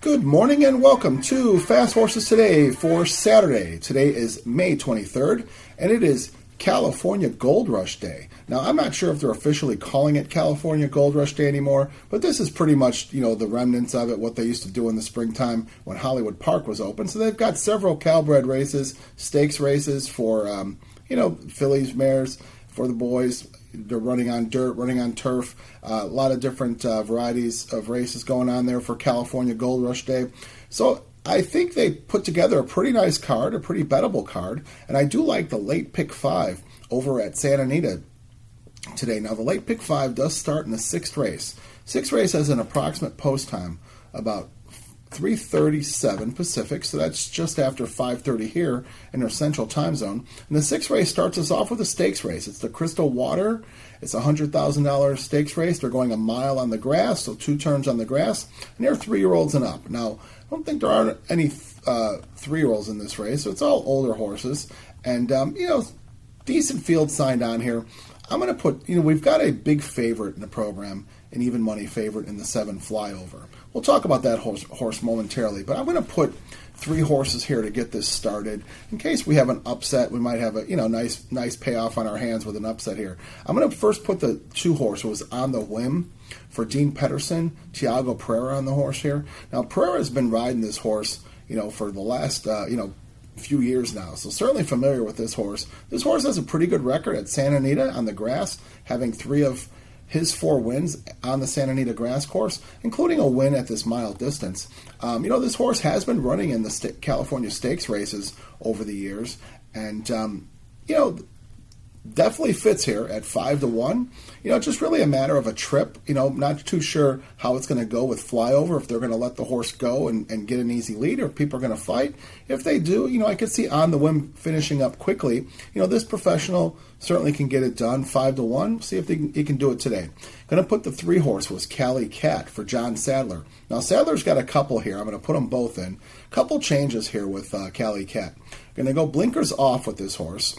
Good morning and welcome to Fast Horses Today for Saturday. Today is May 23rd, and it is California Gold Rush Day. Now, I'm not sure if they're officially calling it California Gold Rush Day anymore, but this is pretty much, the remnants of it, what they used to do in the springtime when Hollywood Park was open. So they've got several Calbred races, stakes races for, fillies, mares, for the boys. They're running on dirt, running on turf, a lot of different varieties of races going on there for California Gold Rush Day. So I think they put together a pretty nice card, a pretty bettable card, and I do like the late pick 5 over at Santa Anita today. Now, the late pick 5 does start in the sixth race. Sixth race has an approximate post time about 3:37 Pacific, so that's just after 5:30 here in our central time zone. And the sixth race starts us off with a stakes race. It's the Crystal Water. It's a $100,000 stakes race. They're going a mile on the grass, so 2 turns on the grass, and they're 3-year-olds and up. Now, I don't think there are any 3-year-olds in this race, so it's all older horses. And, decent field signed on here. I'm going to put, we've got a big favorite in the program, an even money favorite in the 7 Flyover. We'll talk about that horse momentarily, but I'm going to put 3 horses here to get this started. In case we have an upset, we might have a nice payoff on our hands with an upset here. I'm going to first put the 2 horses on the whim for Dean Pedersen, Tiago Pereira on the horse here. Now, Pereira has been riding this horse, for the last, few years now, so certainly familiar with this horse. This horse has a pretty good record at Santa Anita on the grass, having 3 of his 4 wins on the Santa Anita grass course, including a win at this mile distance. This horse has been running in the California Stakes races over the years, and definitely fits here at 5-1. Just really a matter of a trip. Not too sure how it's going to go with Flyover, if they're going to let the horse go and get an easy lead, or if people are going to fight. If they do, I could see On the Whim finishing up quickly. This professional certainly can get it done, 5-1. See if he can do it today. Going to put the 3 horse was Cali Cat for John Sadler. Now, Sadler's got a couple here. I'm going to put them both in. Couple changes here with Cali Cat. Going to go blinkers off with this horse.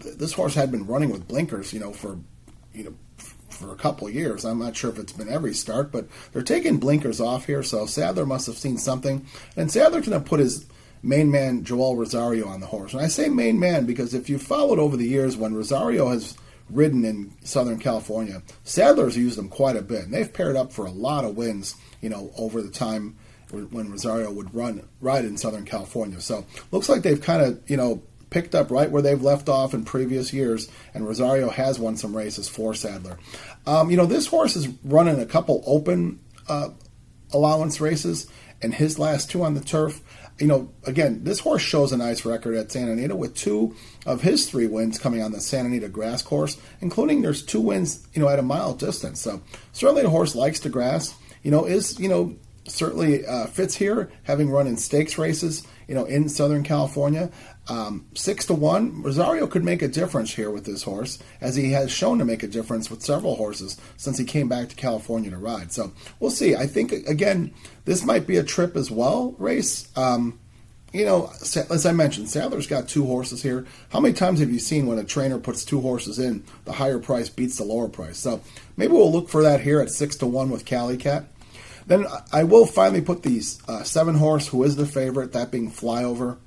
This horse had been running with blinkers, for a couple of years. I'm not sure if it's been every start, but they're taking blinkers off here, so Sadler must have seen something. And Sadler's going to put his main man, Joel Rosario, on the horse. And I say main man because if you followed over the years when Rosario has ridden in Southern California, Sadler's used them quite a bit. And they've paired up for a lot of wins, over the time when Rosario would ride in Southern California. So looks like they've kind of, picked up right where they've left off in previous years, and Rosario has won some races for Sadler. This horse is running a couple open allowance races, and his last 2 on the turf. Again, this horse shows a nice record at Santa Anita with 2 of his 3 wins coming on the Santa Anita grass course, including there's 2 wins, at a mile distance. So certainly the horse likes the grass, certainly fits here, having run in stakes races, in Southern California. 6-1, Rosario could make a difference here with this horse, as he has shown to make a difference with several horses since he came back to California to ride. So we'll see. I think, again, this might be a trip as well race. As I mentioned, Sadler's got 2 horses here. How many times have you seen when a trainer puts 2 horses in, the higher price beats the lower price? So maybe we'll look for that here at 6-1 with Cali Cat. Then I will finally put the 7 horse, who is the favorite, that being Flyover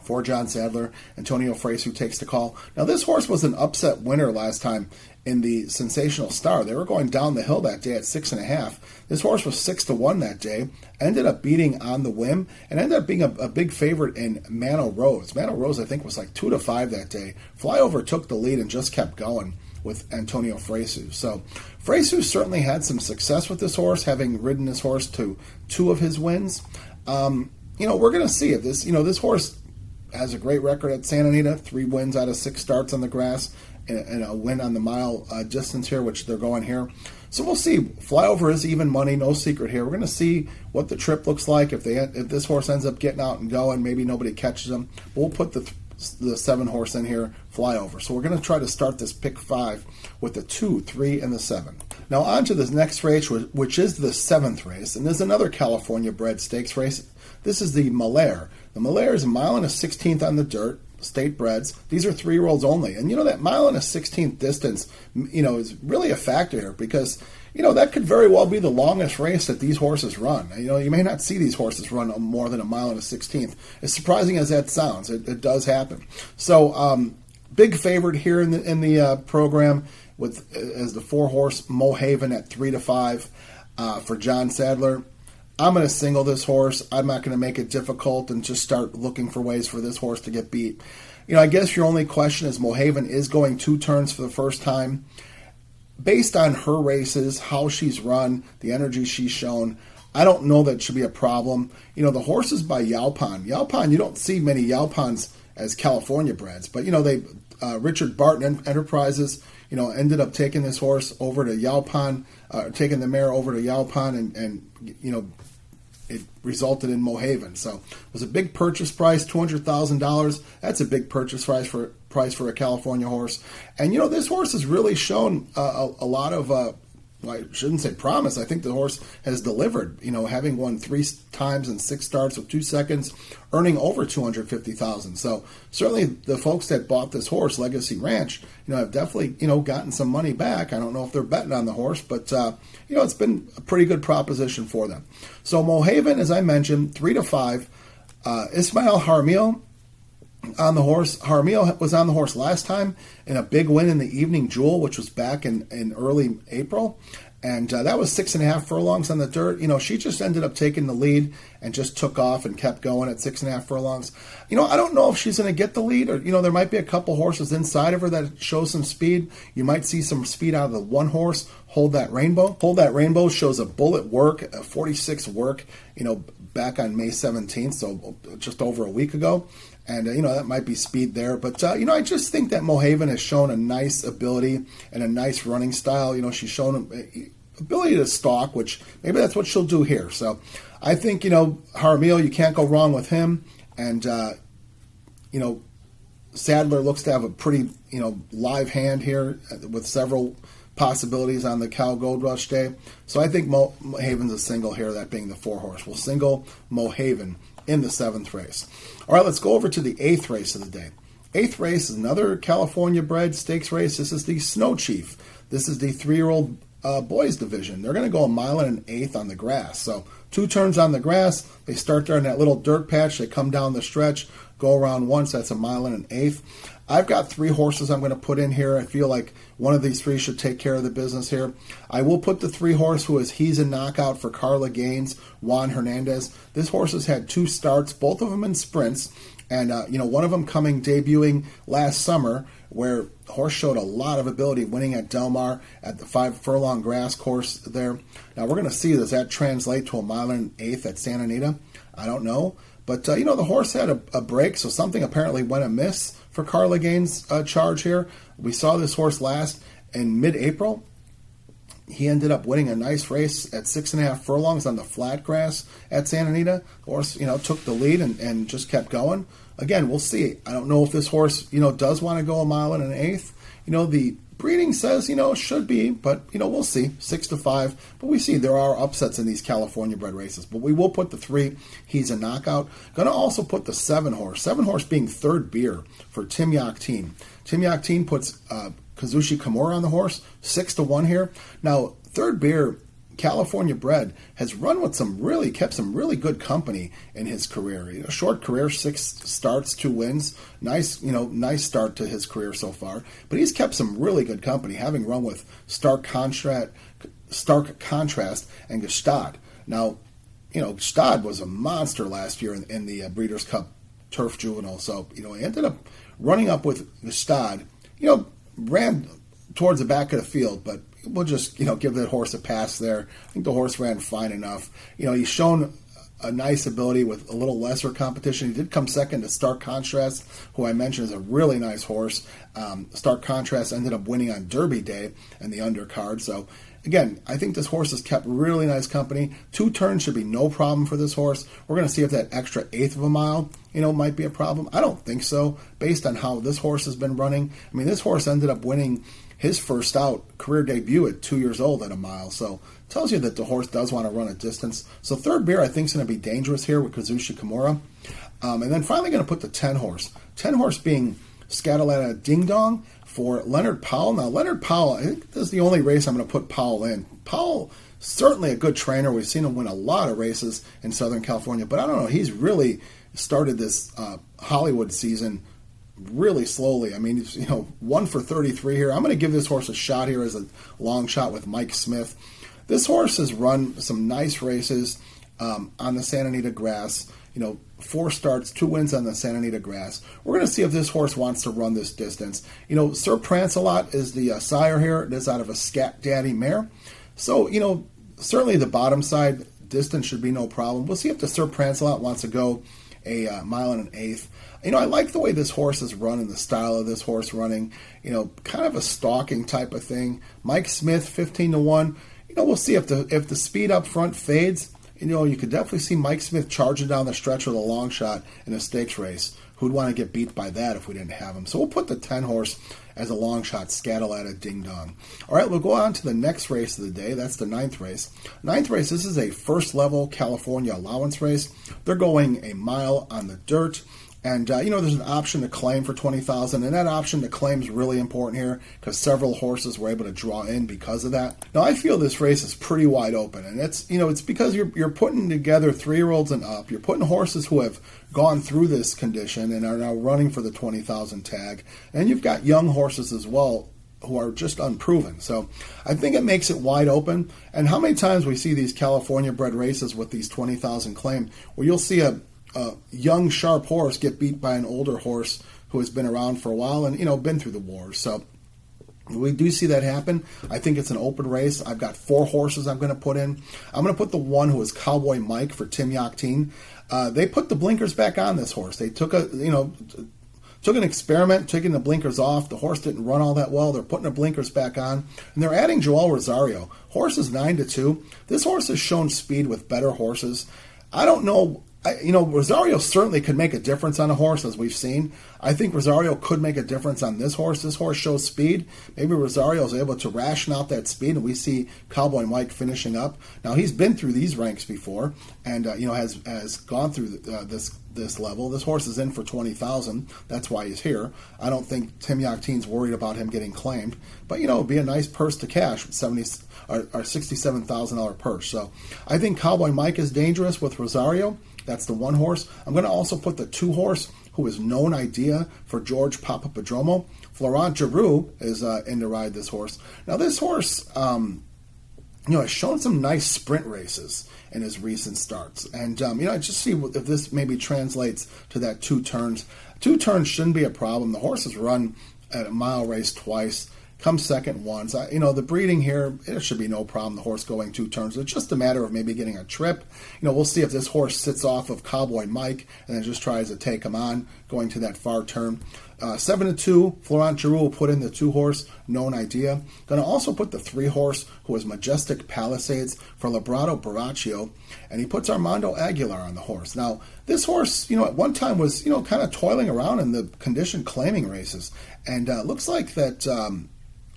for John Sadler. Antonio Frace, who takes the call. Now, this horse was an upset winner last time in the Sensational Star. They were going down the hill that day at 6.5. This horse was 6-1 that day. Ended up beating On the Whim and ended up being a big favorite in Mano Rose. Mano Rose, I think, was like 2-5 that day. Flyover took the lead and just kept going with Antonio Frace. So Frace certainly had some success with this horse, having ridden this horse to 2 of his wins. We're going to see if this horse has a great record at Santa Anita, 3 wins out of 6 starts on the grass, and a win on the mile distance here, which they're going here. So we'll see. Flyover is even money, no secret here. We're going to see what the trip looks like. If this horse ends up getting out and going, maybe nobody catches him. We'll put the 7 horse in here, Flyover. So we're going to try to start this pick 5 with the 2, 3, and the 7. Now on to this next race, which is the 7th race, and there's another California bred stakes race. This is the Malaire. The Malaire is a mile and a 16th on the dirt, state breds. These are 3-year-olds only. And that mile and a 16th distance, is really a factor here because, that could very well be the longest race that these horses run. You may not see these horses run more than a mile and a 16th. As surprising as that sounds, it does happen. So, big favorite here in the program as the 4-horse Mohaven at 3-5 for John Sadler. I'm going to single this horse. I'm not going to make it difficult and just start looking for ways for this horse to get beat. I guess your only question is Mohaven is going 2 turns for the first time. Based on her races, how she's run, the energy she's shown, I don't know that should be a problem. The horse is by Yaupan. Yaupan, you don't see many Yaupans as California breds, but Richard Barton Enterprises, ended up taking this horse over to Yaupan, taking the mare over to Yaupan, and it resulted in Mohaven. So it was a big purchase price, $200,000. That's a big purchase price for a California horse. And this horse has really shown a lot of. I shouldn't say promise. I think the horse has delivered, having won 3 times in 6 starts with 2 seconds, earning over $250,000. So certainly the folks that bought this horse, Legacy Ranch, have definitely, gotten some money back. I don't know if they're betting on the horse, but, it's been a pretty good proposition for them. So Mohaven, as I mentioned, 3-5. Ismail Harmil on the horse. Harmil was on the horse last time in a big win in the Evening Jewel, which was back in early April. And that was 6.5 furlongs on the dirt. She just ended up taking the lead and just took off and kept going at 6.5 furlongs. I don't know if she's going to get the lead, or, there might be a couple horses inside of her that show some speed. You might see some speed out of the one horse, Hold That Rainbow. Hold That Rainbow shows a bullet work, a 46 work, back on May 17th, so just over a week ago. And, that might be speed there. But, I just think that Mohaven has shown a nice ability and a nice running style. She's shown ability to stalk, which maybe that's what she'll do here. So I think, Harmil, you can't go wrong with him. And, Sadler looks to have a pretty, live hand here with several possibilities on the Cal Gold Rush Day. So I think Mohaven's a single here, that being the 4-horse. We'll single Mohaven in the 7th race. All right, let's go over to the 8th race of the day. 8th race is another California bred stakes race. This is the Snow Chief. This is the 3-year-old boys division. They're going to go 1 1/8 on the grass. So 2 turns on the grass. They start there in that little dirt patch. They come down the stretch, go around once. That's 1 1/8. I've got 3 horses I'm going to put in here. I feel like one of these 3 should take care of the business here. I will put the 3-horse who is He's a Knockout for Carla Gaines, Juan Hernandez. This horse has had 2 starts, both of them in sprints. And, one of them debuting last summer, where the horse showed a lot of ability winning at Del Mar at the 5-furlong grass course there. Now, we're going to see, does that translate to 1 1/8 at Santa Anita? I don't know. But, the horse had a break, so something apparently went amiss for Carla Gaines' charge here. We saw this horse last in mid-April. He ended up winning a nice race at 6.5 furlongs on the flat grass at Santa Anita. The horse, took the lead and just kept going. Again, we'll see. I don't know if this horse, does want to go 1 1/8. The breeding says, it should be, but, we'll see. 6-5. But we see there are upsets in these California bred races. But we will put the 3, He's a Knockout. Going to also put the 7-horse. 7-horse being Third Beer for Tim Yakteen. Tim Yakteen puts Kazushi Kimura on the horse, 6-1 here. Now, Third Beer, California bred, has run with kept some really good company in his career. Short career, 6 starts, 2 wins. Nice start to his career so far. But he's kept some really good company, having run with Stark Contrast and Gestad. Now, Gestad was a monster last year in the Breeders' Cup Turf Juvenile. So, he ended up running up with Gestad. Ran towards the back of the field, but we'll just, give the horse a pass there. I think the horse ran fine enough. He's shown a nice ability with a little lesser competition. He did come second to Stark Contrast, who I mentioned is a really nice horse. Stark Contrast ended up winning on Derby Day and the undercard. So, again, I think this horse has kept really nice company. 2 turns should be no problem for this horse. We're going to see if that extra 1/8 of a mile, might be a problem. I don't think so, based on how this horse has been running. I mean, this horse ended up winning his first career debut at 2 years old at 1 mile. So it tells you that the horse does want to run a distance. So Third Beer, I think, is going to be dangerous here with Kazushi Kimura. And then finally going to put the 10-horse. 10-horse being Scatoletta Ding Dong for Leonard Powell. Now, Leonard Powell, I think this is the only race I'm going to put Powell in. Powell, certainly a good trainer. We've seen him win a lot of races in Southern California, but I don't know, he's really started this Hollywood season really slowly. I mean, he's, 1 for 33 here. I'm going to give this horse a shot here as a long shot with Mike Smith. This horse has run some nice races on the Santa Anita grass. 4 starts, 2 wins on the Santa Anita grass. We're going to see if this horse wants to run this distance. Sir Prancelot is the sire here. It is out of a Scat Daddy mare. So, certainly the bottom side distance should be no problem. We'll see if the Sir Prancelot wants to go a mile and an eighth. I like the way this horse is run and the style of this horse running. Kind of a stalking type of thing. Mike Smith, 15-1. We'll see if the speed up front fades. You could definitely see Mike Smith charging down the stretch with a long shot in a stakes race. Who'd want to get beat by that if we didn't have him? So we'll put the 10 horse as a long shot, Scatalatta Ding Dong. All right, we'll go on to the next race of the day. That's the 9th race. 9th race, this is a first level California allowance race. They're going a mile on the dirt. And, there's an option to claim for $20,000, and that option to claim is really important here because several horses were able to draw in because of that. Now, I feel this race is pretty wide open, and it's because you're putting together 3-year-olds and up. You're putting horses who have gone through this condition and are now running for the $20,000 tag, and you've got young horses as well who are just unproven. So I think it makes it wide open. And how many times we see these California bred races with these $20,000 claim where you'll see a young, sharp horse get beat by an older horse who has been around for a while and, been through the wars. So we do see that happen. I think it's an open race. I've got 4 horses I'm going to put in. I'm going to put the one who is Cowboy Mike for Tim Yakteen. They put the blinkers back on this horse. They took an experiment, taking the blinkers off. The horse didn't run all that well. They're putting the blinkers back on. And they're adding Joel Rosario. Horse is 9-2. This horse has shown speed with better horses. I don't know. Rosario certainly could make a difference on a horse, as we've seen. I think Rosario could make a difference on this horse. This horse shows speed. Maybe Rosario is able to ration out that speed, and we see Cowboy Mike finishing up. Now, he's been through these ranks before, and has gone through this level. This horse is in for $20,000. That's why he's here. I don't think Tim Yakteen's worried about him getting claimed, but it'd be a nice purse to cash with $67,000 purse. So I think Cowboy Mike is dangerous with Rosario. That's the 1 horse. I'm going to also put the 2 horse, who is Known Idea for George Papapadromo. Florent Giroux is in to ride this horse. Now, this horse, has shown some nice sprint races in his recent starts. And, I just see if this maybe translates to that 2 turns. 2 turns shouldn't be a problem. The horse has run at a mile race twice. Come second once. The breeding here, it should be no problem, the horse going 2 turns. It's just a matter of maybe getting a trip. We'll see if this horse sits off of Cowboy Mike and then just tries to take him on, going to that far turn. 7-2, Florent Giroux will put in the 2 horse, Known Idea. Going to also put the 3 horse, who is Majestic Palisades, for Librato Baraccio, and he puts Armando Aguilar on the horse. Now, this horse, at one time was, kind of toiling around in the condition claiming races, and looks like that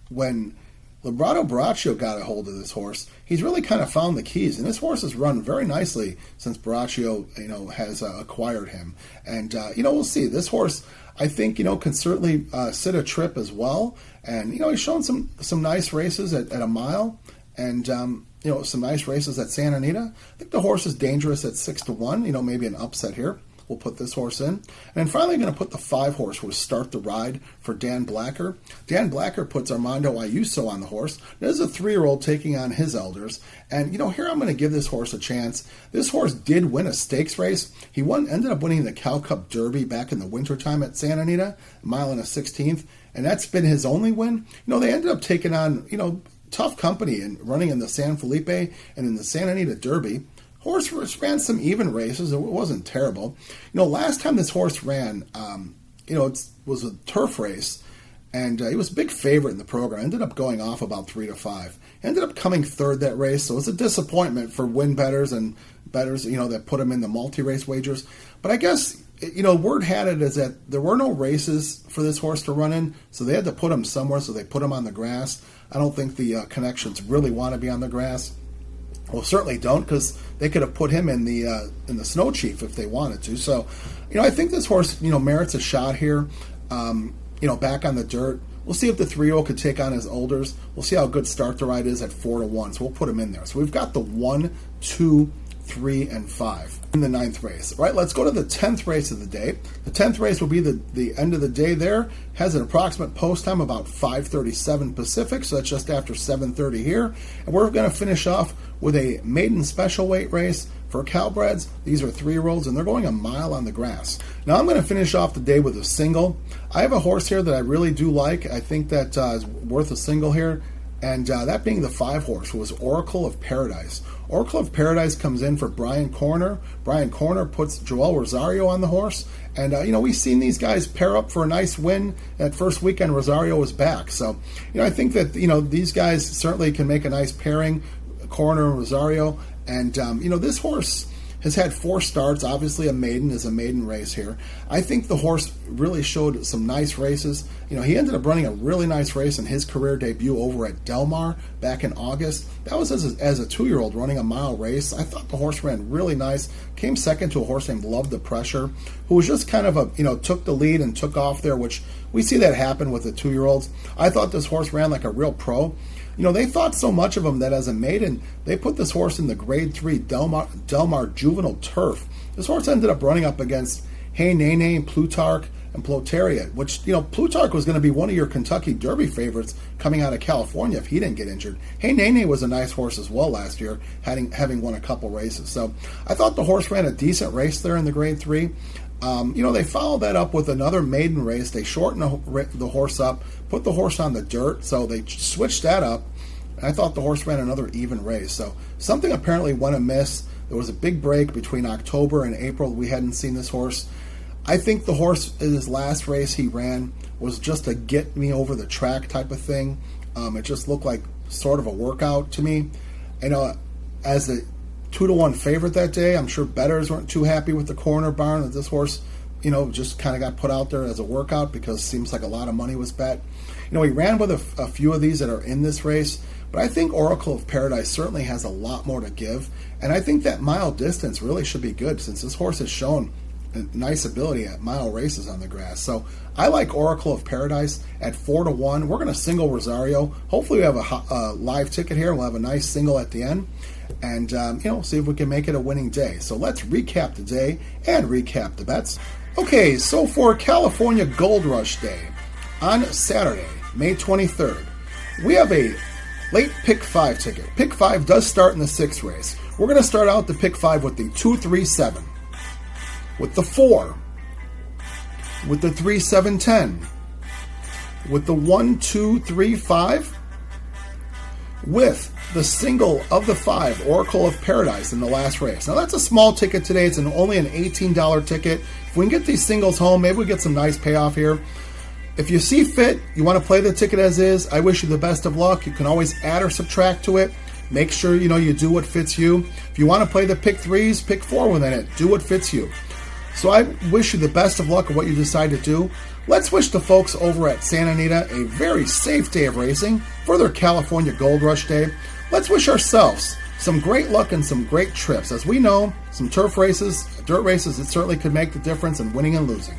when Librato Baraccio got a hold of this horse, he's really kind of found the keys, and this horse has run very nicely since Baraccio, has acquired him. And we'll see. This horse, I think, can certainly sit a trip as well. And he's shown some nice races at a mile, and some nice races at Santa Anita. I think the horse is dangerous at 6-1. Maybe an upset here. We'll put this horse in. And then finally going to put the 5 horse, who will Start the Ride for Dan Blacker. Dan Blacker puts Armando Ayuso on the horse. This is a 3-year-old taking on his elders. And, here I'm going to give this horse a chance. This horse did win a stakes race. He ended up winning the Cal Cup Derby back in the wintertime at Santa Anita, a mile and a 16th. And that's been his only win. They ended up taking on, tough company and running in the San Felipe and in the Santa Anita Derby. Horse ran some even races. It wasn't terrible. Last time this horse ran, it was a turf race, and he was a big favorite in the program. Ended up going off about 3-5. Ended up coming 3rd that race, so it was a disappointment for win bettors and bettors, that put him in the multi-race wagers. But I guess, word had it is that there were no races for this horse to run in, so they had to put him somewhere, so they put him on the grass. I don't think the connections really want to be on the grass. Well, certainly don't, because they could have put him in the Snow Chief if they wanted to. So, I think this horse, merits a shot here. Back on the dirt. We'll see if the 3-year-old could take on his olders. We'll see how good Start the Ride is at 4-1. So we'll put him in there. So we've got the 1, 2, 3, and 5 in the 9th race. All right, let's go to the 10th race of the day. The 10th race will be the end of the day there. Has an approximate post time about 5:37 Pacific, so that's just after 7:30 here. And we're going to finish off with a maiden special weight race for Cowbreds. These are 3-year-olds, and they're going a mile on the grass. Now I'm going to finish off the day with a single. I have a horse here that I really do like. I think that is worth a single here. And that being the 5 horse, who was Oracle of Paradise. Oracle of Paradise comes in for Brian Corner. Brian Corner puts Joel Rosario on the horse. And, we've seen these guys pair up for a nice win. That first weekend, Rosario was back. So, I think that, these guys certainly can make a nice pairing, Corner and Rosario. And, this horse has had 4 starts. Obviously, a maiden is a maiden race here. I think the horse really showed some nice races. He ended up running a really nice race in his career debut over at Del Mar back in August. That was as a 2-year-old running a mile race. I thought the horse ran really nice. Came second to a horse named Love the Pressure, who was just kind of took the lead and took off there, which we see that happen with the 2-year-olds. I thought this horse ran like a real pro. They thought so much of him that as a maiden, they put this horse in the Grade 3 Del Mar Juvenile Turf. This horse ended up running up against Hey Nene, Plutarch, and Plotariat, which, Plutarch was going to be one of your Kentucky Derby favorites coming out of California if he didn't get injured. Hey Nene was a nice horse as well last year, having won a couple races. So I thought the horse ran a decent race there in the Grade 3. They followed that up with another maiden race. They shortened the horse up, put the horse on the dirt, so they switched that up. I thought the horse ran another even race. So something apparently went amiss. There was a big break between October and April. We hadn't seen this horse. I think the horse in his last race he ran was just a get me over the track type of thing. It just looked like sort of a workout to me. As a 2-1 favorite that day, I'm sure bettors weren't too happy with the corner barn that this horse, just kind of got put out there as a workout because it seems like a lot of money was bet. He ran with a few of these that are in this race, but I think Oracle of Paradise certainly has a lot more to give, and I think that mile distance really should be good since this horse has shown a nice ability at mile races on the grass. So I like Oracle of Paradise at 4-1. We're going to single Rosario. Hopefully we have a live ticket here. We'll have a nice single at the end. And, see if we can make it a winning day. So let's recap the day and recap the bets. Okay, so for California Gold Rush Day on Saturday, May 23rd, we have a late pick 5 ticket. Pick 5 does start in the 6th race. We're going to start out the pick 5 with the 2-3-7, with the 4, with the 3-7-10, with the 1-2-3-5, with the single of the 5, Oracle of Paradise, in the last race. Now, that's a small ticket today. It's only an $18 ticket. If we can get these singles home, maybe we get some nice payoff here. If you see fit, you want to play the ticket as is, I wish you the best of luck. You can always add or subtract to it. Make sure you do what fits you. If you want to play the pick 3s, pick 4 within it. Do what fits you. So I wish you the best of luck of what you decide to do. Let's wish the folks over at Santa Anita a very safe day of racing for their California Gold Rush Day. Let's wish ourselves some great luck and some great trips. As we know, some turf races, dirt races, it certainly could make the difference in winning and losing.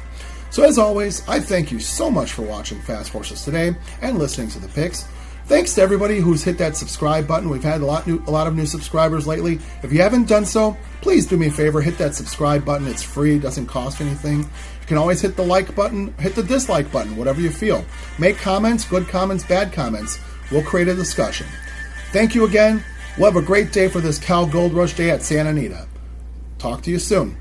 So as always, I thank you so much for watching Fast Horses today and listening to the picks. Thanks to everybody who's hit that subscribe button. We've had a lot of new subscribers lately. If you haven't done so, please do me a favor, hit that subscribe button. It's free, it doesn't cost anything. You can always hit the like button, hit the dislike button, whatever you feel. Make comments, good comments, bad comments. We'll create a discussion. Thank you again. We'll have a great day for this Cal Gold Rush Day at Santa Anita. Talk to you soon.